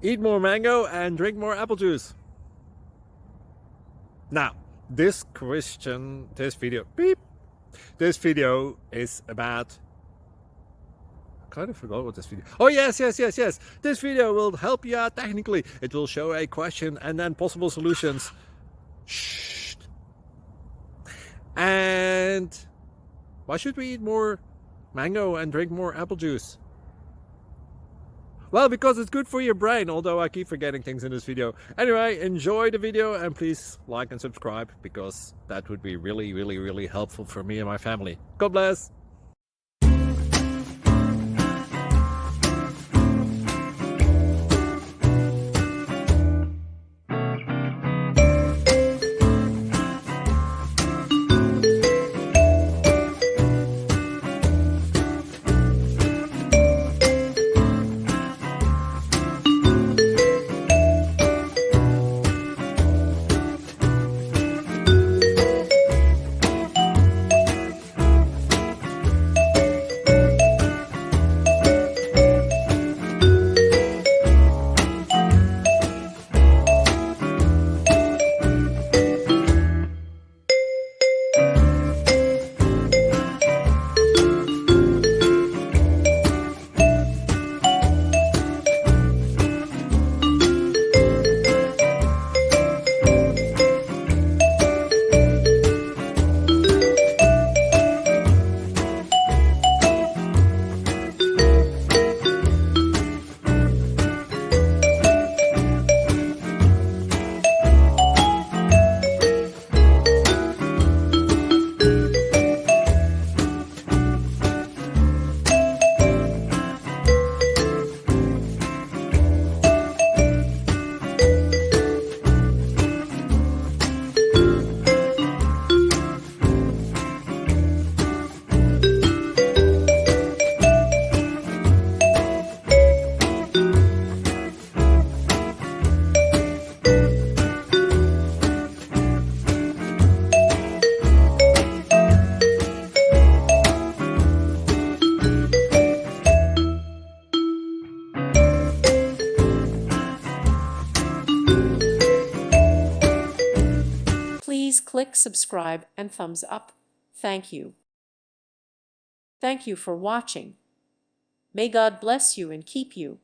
Eat more mango and drink more apple juice. Now, this video is about, I kind of forgot what this video. Oh, yes. This video will help you out technically. It will show a question and then possible solutions. Shh. And why should we eat more mango and drink more apple juice? Well, because it's good for your brain, although I keep forgetting things in this video. Anyway, enjoy the video and please like and subscribe, because that would be really helpful for me and my family. God bless! Please click subscribe and thumbs up. Thank you. Thank you for watching. May God bless you and keep you.